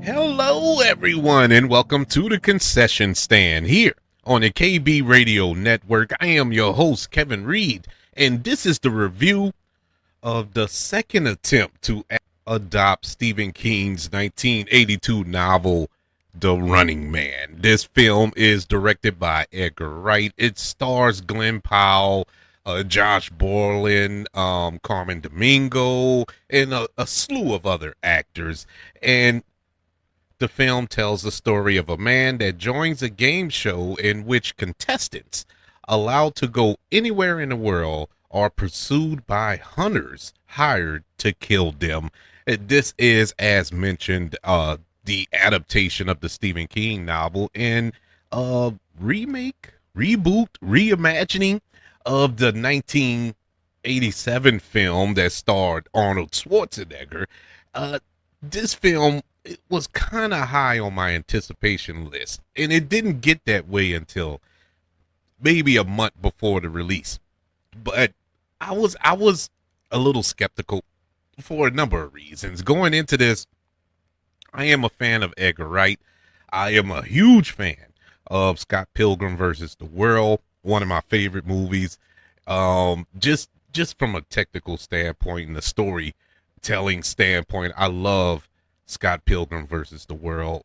Hello, everyone, and welcome to the Concession Stand here on the KB Radio Network. I am your host, Kevin Reed, and this is the review of the second attempt to adopt Stephen King's 1982 novel, The Running Man. This film is directed by Edgar Wright. It stars Glen Powell, Josh Brolin, Colman Domingo, and a slew of other actors. And the film tells the story of a man that joins a game show in which contestants, allowed to go anywhere in the world, are pursued by hunters hired to kill them. This is, as mentioned, the adaptation of the Stephen King novel and remake, reboot, reimagining of the 1987 film that starred Arnold Schwarzenegger. This film, it was kind of high on my anticipation list, and it didn't get that way until maybe a month before the release. But I was a little skeptical for a number of reasons. Going into this, I am a fan of Edgar Wright. I am a huge fan of Scott Pilgrim versus the World, one of my favorite movies. Just from a technical standpoint and the storytelling standpoint, I love Scott Pilgrim versus the World,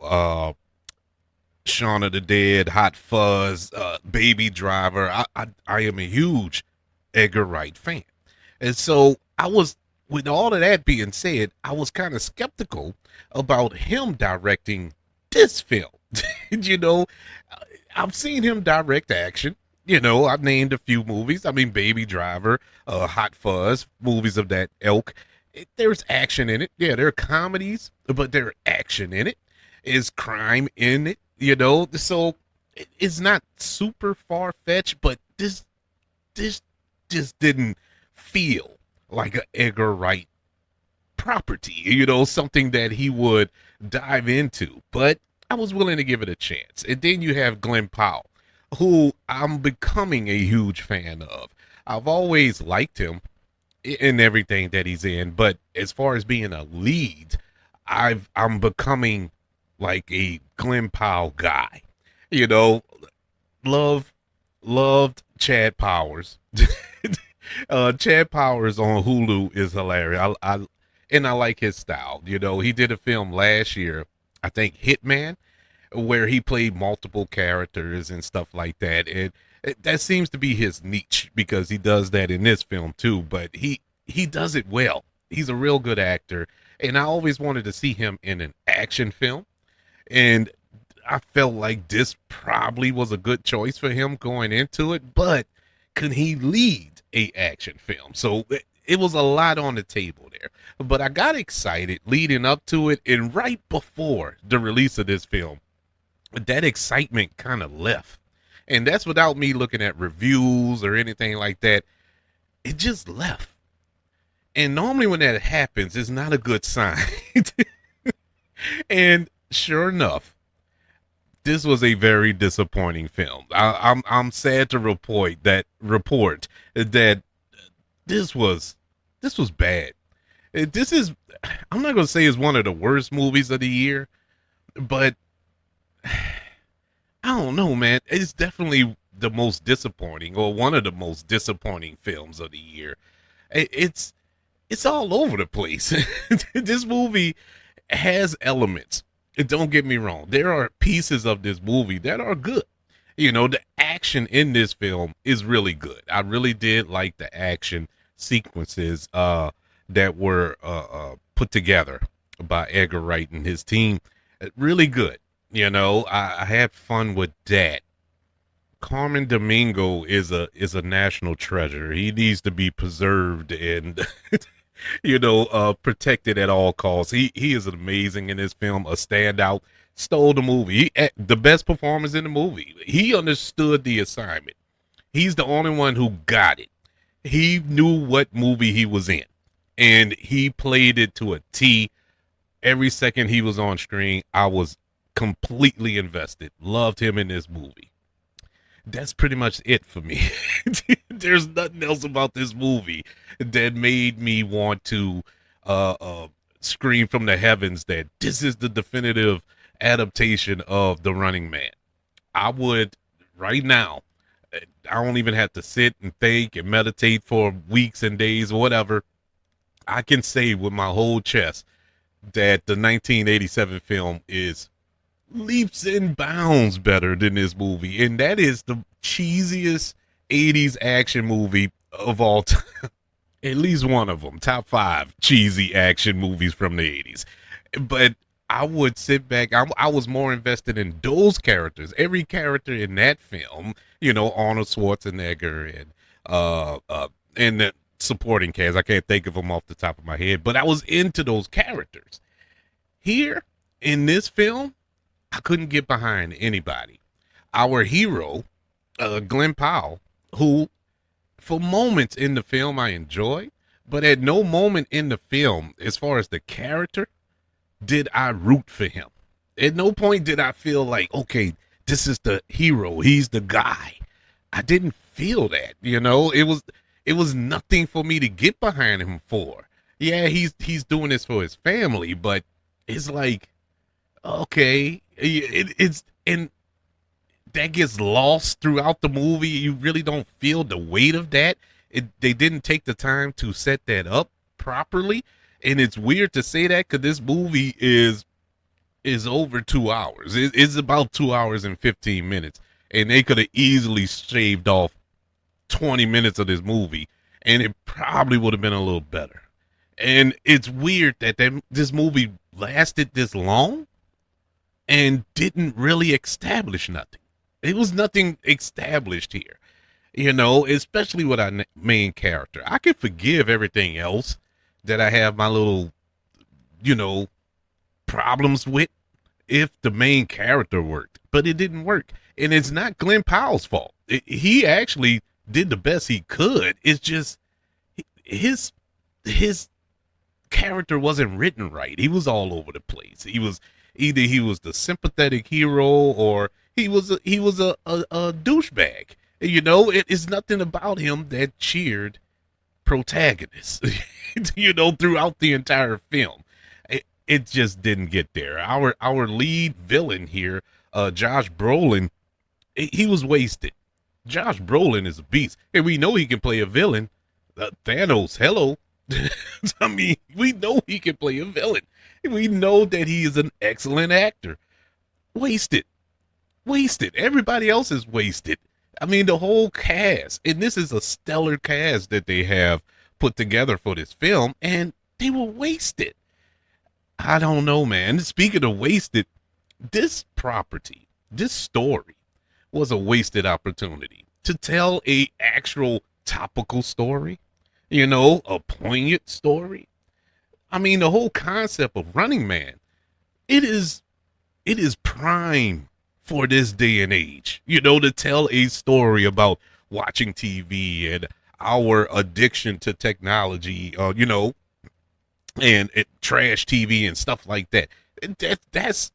Shaun of the Dead, Hot Fuzz, Baby Driver. I am a huge Edgar Wright fan. And so with all of that being said, I was kind of skeptical about him directing this film. you know, I've seen him direct action. I've named a few movies. I mean, Baby Driver, Hot Fuzz, movies of that ilk. There's action in it. Yeah, there are comedies, but there's action in it. Is crime in it, So it's not super far-fetched, but this just didn't feel like an Edgar Wright property, something that he would dive into. But I was willing to give it a chance. And then you have Glen Powell, who I'm becoming a huge fan of. I've always liked him in everything that he's in, but as far as being a lead, I'm becoming like a Glen Powell guy. Loved Chad Powers. Chad Powers on Hulu is hilarious. I like his style. He did a film last year, I think Hitman, where he played multiple characters and stuff like that. And that seems to be his niche because he does that in this film too, but he does it well. He's a real good actor, and I always wanted to see him in an action film, and I felt like this probably was a good choice for him going into it, but could he lead a action film? So it was a lot on the table there, but I got excited leading up to it, and right before the release of this film, that excitement kind of left. And that's without me looking at reviews or anything like that. It just left. And normally when that happens, it's not a good sign. And sure enough, this was a very disappointing film. I'm sad to report that this was bad. I'm not going to say it's one of the worst movies of the year, but I don't know, man. It's definitely the most disappointing, or one of the most disappointing films of the year. It's all over the place. This movie has elements. Don't get me wrong. There are pieces of this movie that are good. The action in this film is really good. I really did like the action sequences that were put together by Edgar Wright and his team. Really good. I had fun with that. Colman Domingo is a national treasure. He needs to be preserved and protected at all costs. He is amazing in this film, a standout, stole the movie. The best performance in the movie. He understood the assignment. He's the only one who got it. He knew what movie he was in, and he played it to a T. Every second he was on screen, I was completely invested. Loved him in this movie. That's pretty much it for me. There's nothing else about this movie that made me want to scream from the heavens that this is the definitive adaptation of The Running Man. I would right now, I don't even have to sit and think and meditate for weeks and days or whatever. I can say with my whole chest that the 1987 film is leaps and bounds better than this movie. And that is the cheesiest 80s action movie of all time. At least one of them, top 5 cheesy action movies from the 80s. But I would sit back. I was more invested in those characters. Every character in that film, Arnold Schwarzenegger and the supporting cast. I can't think of them off the top of my head, but I was into those characters. Here in this film, I couldn't get behind anybody. Our hero, Glen Powell, who for moments in the film I enjoyed, but at no moment in the film, as far as the character, did I root for him. At no point did I feel like, okay, this is the hero. He's the guy. I didn't feel that, It was nothing for me to get behind him for. Yeah, he's doing this for his family, but it's like, okay, and that gets lost throughout the movie. You really don't feel the weight of that. They didn't take the time to set that up properly, and it's weird to say that because this movie is over 2 hours. It's about 2 hours and 15 minutes, and they could have easily shaved off 20 minutes of this movie, and it probably would have been a little better. And it's weird that this movie lasted this long and didn't really establish nothing. It was nothing established here, especially with our main character. I could forgive everything else that I have my little, problems with if the main character worked, but it didn't work. And it's not Glen Powell's fault. He actually did the best he could. It's just his character wasn't written right. He was all over the place. He was the sympathetic hero or he was a douchebag. It's nothing about him that cheered protagonists, throughout the entire film. It just didn't get there. Our lead villain here, Josh Brolin, he was wasted. Josh Brolin is a beast, and we know he can play a villain. Thanos, hello. I mean, we know he can play a villain. We know that he is an excellent actor. Wasted. Everybody else is wasted. I mean, the whole cast, and this is a stellar cast that they have put together for this film, and they were wasted. I don't know, man. Speaking of wasted, this story was a wasted opportunity to tell a actual topical story, a poignant story. I mean, the whole concept of Running Man, it is prime for this day and age, to tell a story about watching TV and our addiction to technology, and trash TV and stuff like that. That's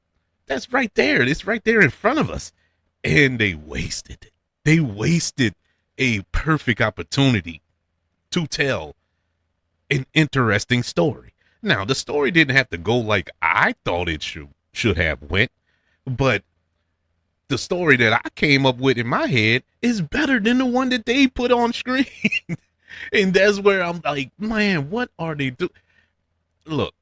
right there. It's right there in front of us. And they wasted it. They wasted a perfect opportunity to tell an interesting story. Now, the story didn't have to go like I thought it should have went, but the story that I came up with in my head is better than the one that they put on screen. And that's where I'm like, man, what are they doing? Look,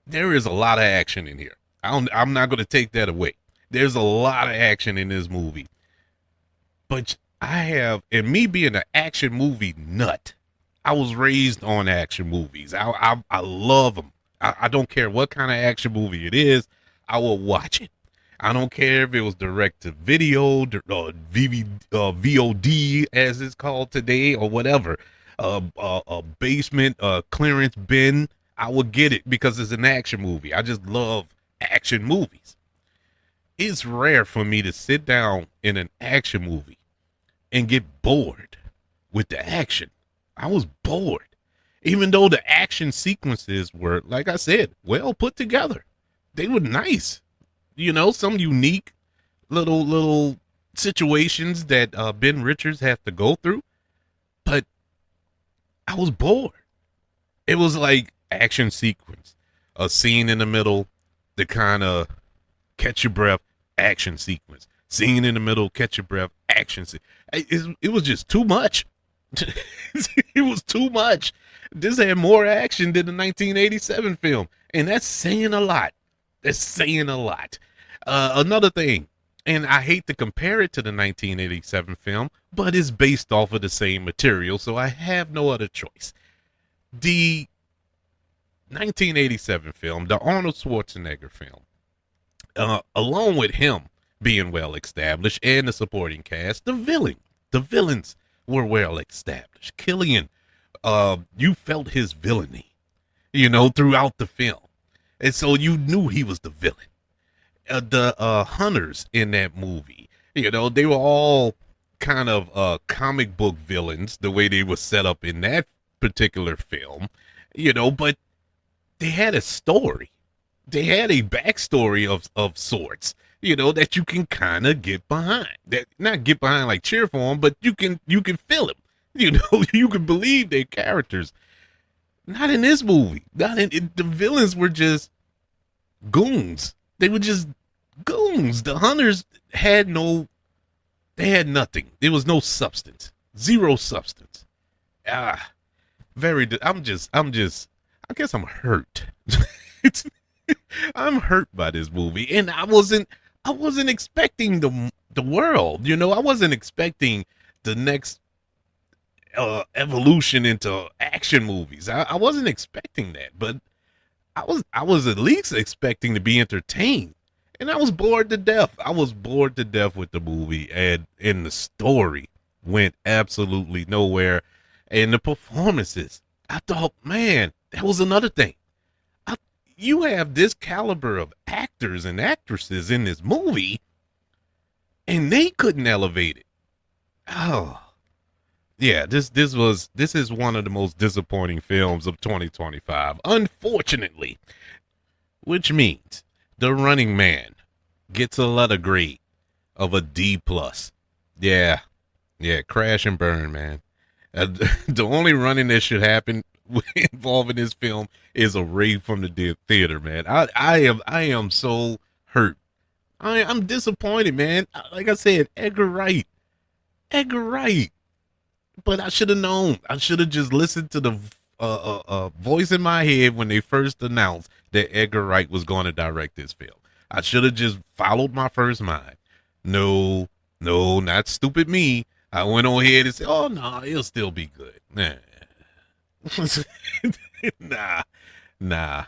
there is a lot of action in here. I'm not going to take that away. There's a lot of action in this movie. But and me being an action movie nut, I was raised on action movies. I love them. I don't care what kind of action movie it is. I will watch it. I don't care if it was direct to video, VOD as it's called today, or whatever. A basement, clearance bin. I would get it because it's an action movie. I just love action movies. It's rare for me to sit down in an action movie and get bored with the action. I was bored, even though the action sequences were, like I said, well put together. They were nice. Some unique little situations that Ben Richards have to go through. But I was bored. It was like action sequence, a scene in the middle, the kind of catch your breath action sequence. Scene in the middle, catch your breath action sequence. It was just too much. It was too much. This had more action than the 1987 film, and that's saying a lot. That's saying a lot. Another thing, and I hate to compare it to the 1987 film, but it's based off of the same material, so I have no other choice. The 1987 film, the Arnold Schwarzenegger film, along with him being well established and the supporting cast, the villains were well established. Killian, you felt his villainy, throughout the film. And so you knew he was the villain. The hunters in that movie, they were all kind of comic book villains, the way they were set up in that particular film, but they had a story. They had a backstory of sorts, that you can kind of get behind. That not get behind like cheer for them, but you can feel them. You can believe their characters. Not in this movie. The villains were just goons. They were just goons. The hunters had nothing. There was no substance. Zero substance. I guess I'm hurt. I'm hurt by this movie, and I wasn't expecting the world. I wasn't expecting the next evolution into action movies. I wasn't expecting that, but I was at least expecting to be entertained, and I was bored to death. I was bored to death with the movie, and the story went absolutely nowhere, and the performances. I thought, man, that was another thing. You have this caliber of actors and actresses in this movie, and they couldn't elevate it. Oh, yeah, this is one of the most disappointing films of 2025, unfortunately, which means The Running Man gets a letter grade of a D+. Yeah, crash and burn, man. The only running that should happen involving this film is a raid from the theater, man. I am so hurt. I'm disappointed, man. Like I said, Edgar Wright. But I should have known. I should have just listened to the voice in my head when they first announced that Edgar Wright was going to direct this film. I should have just followed my first mind. No, not stupid me. I went on ahead and said, oh, no, it'll still be good. Nah.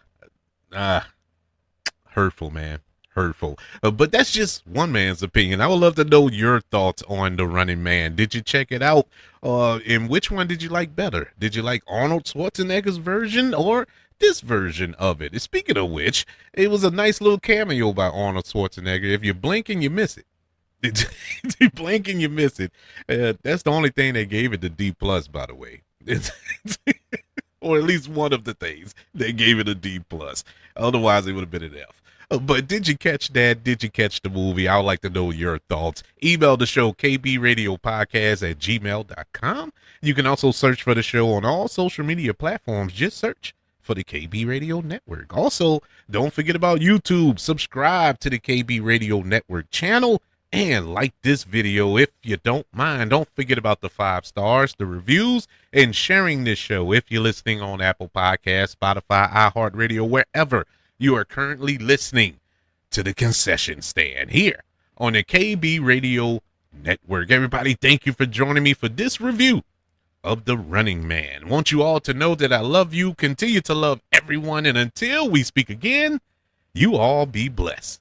Hurtful, man. Hurtful. But that's just one man's opinion. I would love to know your thoughts on The Running Man. Did you check it out? And which one did you like better? Did you like Arnold Schwarzenegger's version or this version of it? And speaking of which, it was a nice little cameo by Arnold Schwarzenegger. If you blink and you miss it. If you blink and you miss it. That's the only thing they gave it the D+, by the way. Or at least one of the things they gave it a D+. Otherwise, it would have been an F. But did you catch that? Did you catch the movie? I would like to know your thoughts. Email the show, kbradiopodcast@gmail.com. You can also search for the show on all social media platforms. Just search for the KB Radio Network. Also, don't forget about YouTube. Subscribe to the KB Radio Network channel and like this video if you don't mind. Don't forget about the 5 stars, the reviews, and sharing this show if you're listening on Apple Podcasts, Spotify, iHeartRadio, wherever you are currently listening to the concession stand here on the KB Radio Network. Everybody, thank you for joining me for this review of The Running Man. Want you all to know that I love you, continue to love everyone, and until we speak again, you all be blessed.